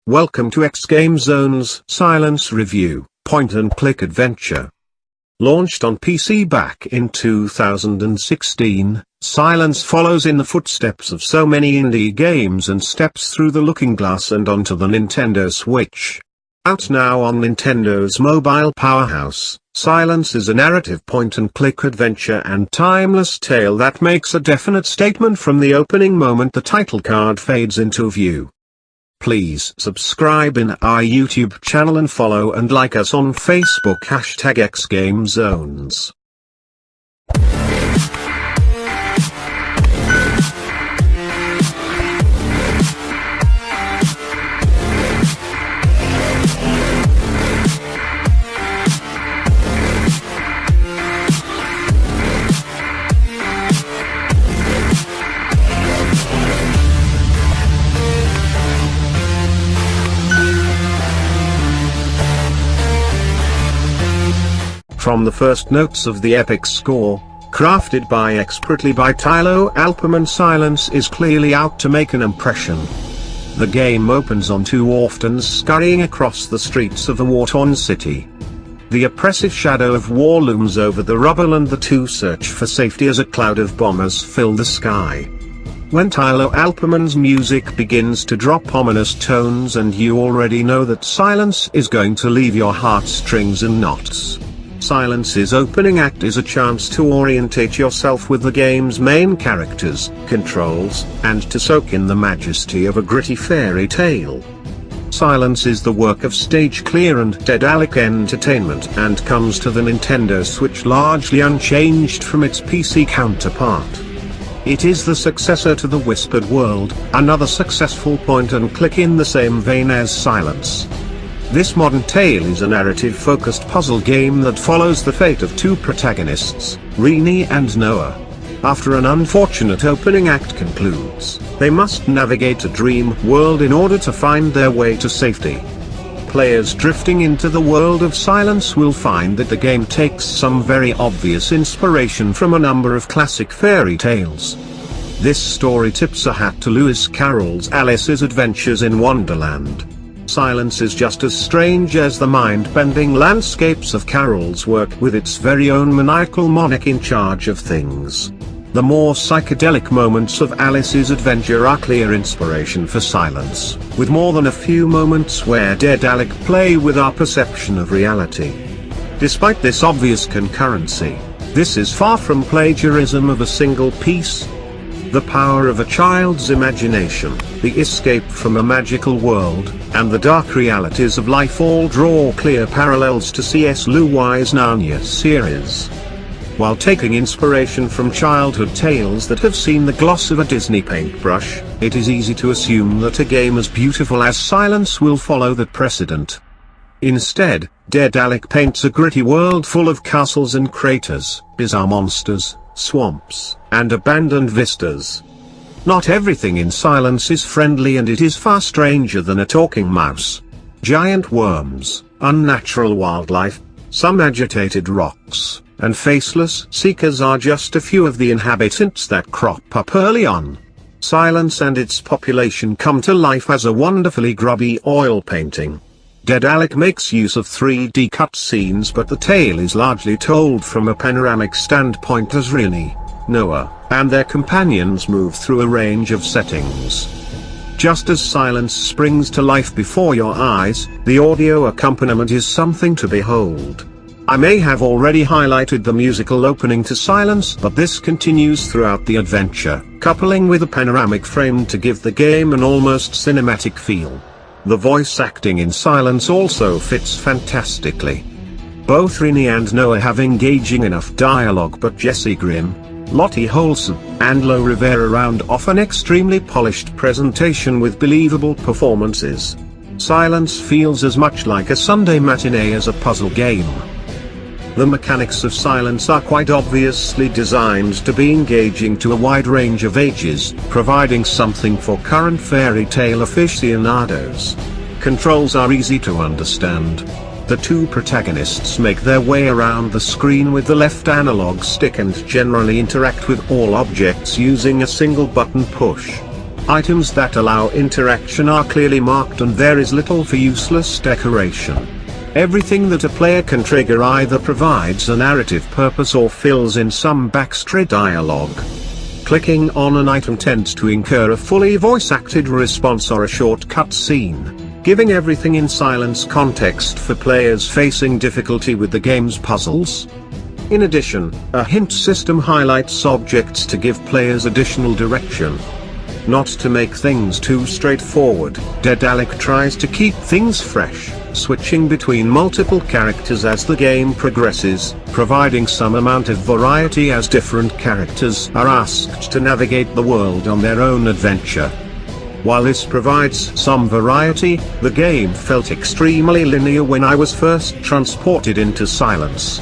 Welcome to xGameZones Silence Review, point-and-click adventure. Launched on PC back in 2016, Silence follows in the footsteps of so many indie games and steps through the looking glass and onto the Nintendo Switch. Out now on Nintendo's mobile powerhouse, Silence is a narrative point-and-click adventure and timeless tale that makes a definite statement from the opening moment the title card fades into view. Please subscribe in our YouTube channel and follow and like us on Facebook #xGameZones. From the first notes of the epic score, crafted expertly by Tylo Alperman, Silence is clearly out to make an impression. The game opens on two orphans scurrying across the streets of a war-torn city. The oppressive shadow of war looms over the rubble and the two search for safety as a cloud of bombers fill the sky. When Tylo Alperman's music begins to drop ominous tones, and you already know that Silence is going to leave your heartstrings in knots. Silence's opening act is a chance to orientate yourself with the game's main characters, controls, and to soak in the majesty of a gritty fairy tale. Silence is the work of Stage Clear and Daedalic Entertainment and comes to the Nintendo Switch largely unchanged from its PC counterpart. It is the successor to The Whispered World, another successful point-and-click in the same vein as Silence. This modern tale is a narrative-focused puzzle game that follows the fate of two protagonists, Rini and Noah. After an unfortunate opening act concludes, they must navigate a dream world in order to find their way to safety. Players drifting into the world of Silence will find that the game takes some very obvious inspiration from a number of classic fairy tales. This story tips a hat to Lewis Carroll's Alice's Adventures in Wonderland. Silence is just as strange as the mind-bending landscapes of Carroll's work, with its very own maniacal monarch in charge of things. The more psychedelic moments of Alice's adventure are clear inspiration for Silence, with more than a few moments where Daedalic play with our perception of reality. Despite this obvious concurrency, this is far from plagiarism of a single piece. The power of a child's imagination, the escape from a magical world, and the dark realities of life all draw clear parallels to C.S. Lewis' Narnia series. While taking inspiration from childhood tales that have seen the gloss of a Disney paintbrush, it is easy to assume that a game as beautiful as Silence will follow that precedent. Instead, Daedalic paints a gritty world full of castles and craters, bizarre monsters, swamps, and abandoned vistas. Not everything in Silence is friendly, and it is far stranger than a talking mouse. Giant worms, unnatural wildlife, some agitated rocks, and faceless seekers are just a few of the inhabitants that crop up early on. Silence and its population come to life as a wonderfully grubby oil painting. Daedalic makes use of 3D cutscenes, but the tale is largely told from a panoramic standpoint as Rini, Noah, and their companions move through a range of settings. Just as Silence springs to life before your eyes, the audio accompaniment is something to behold. I may have already highlighted the musical opening to Silence, but this continues throughout the adventure, coupling with a panoramic frame to give the game an almost cinematic feel. The voice acting in Silence also fits fantastically. Both Rini and Noah have engaging enough dialogue, but Jesse Grimm, Lottie Holson, and Lo Rivera round off an extremely polished presentation with believable performances. Silence feels as much like a Sunday matinee as a puzzle game. The mechanics of Silence are quite obviously designed to be engaging to a wide range of ages, providing something for current fairy tale aficionados. Controls are easy to understand. The two protagonists make their way around the screen with the left analog stick and generally interact with all objects using a single button push. Items that allow interaction are clearly marked and there is little for useless decoration. Everything that a player can trigger either provides a narrative purpose or fills in some backstory dialogue. Clicking on an item tends to incur a fully voice-acted response or a short cutscene, giving everything in silence context for players facing difficulty with the game's puzzles. In addition, a hint system highlights objects to give players additional direction. Not to make things too straightforward, Dedalic tries to keep things fresh, switching between multiple characters as the game progresses, providing some amount of variety as different characters are asked to navigate the world on their own adventure. While this provides some variety, the game felt extremely linear when I was first transported into Silence.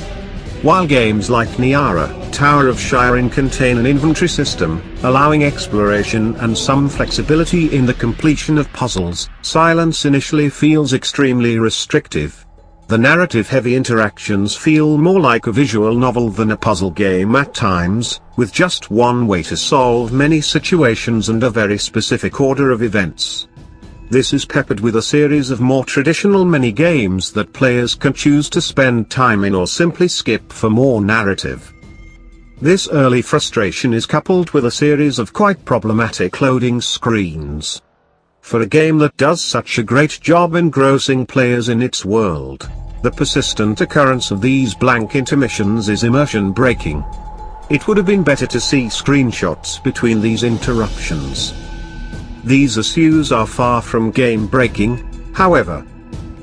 While games like Niara, Tower of Shirin contain an inventory system, allowing exploration and some flexibility in the completion of puzzles, Silence initially feels extremely restrictive. The narrative-heavy interactions feel more like a visual novel than a puzzle game at times, with just one way to solve many situations and a very specific order of events. This is peppered with a series of more traditional mini-games that players can choose to spend time in or simply skip for more narrative. This early frustration is coupled with a series of quite problematic loading screens. For a game that does such a great job engrossing players in its world, the persistent occurrence of these blank intermissions is immersion-breaking. It would have been better to see screenshots between these interruptions. These issues are far from game-breaking, however.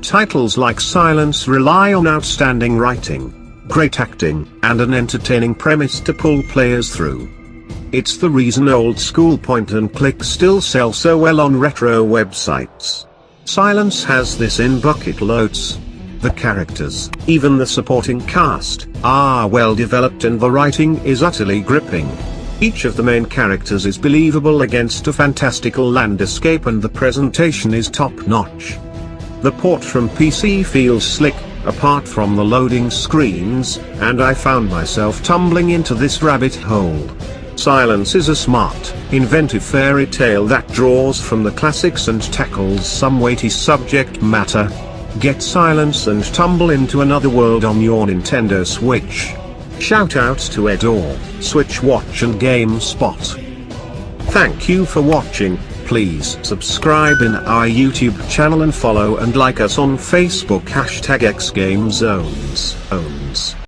Titles like Silence rely on outstanding writing, great acting, and an entertaining premise to pull players through. It's the reason old-school point-and-click still sell so well on retro websites. Silence has this in bucket loads. The characters, even the supporting cast, are well developed and the writing is utterly gripping. Each of the main characters is believable against a fantastical landscape and the presentation is top-notch. The port from PC feels slick, apart from the loading screens, and I found myself tumbling into this rabbit hole. Silence is a smart, inventive fairy tale that draws from the classics and tackles some weighty subject matter. Get Silence and tumble into another world on your Nintendo Switch. Shoutouts to Edor, Switch Watch and GameSpot. Thank you for watching. Please subscribe in our YouTube channel and follow and like us on Facebook #xGameZones.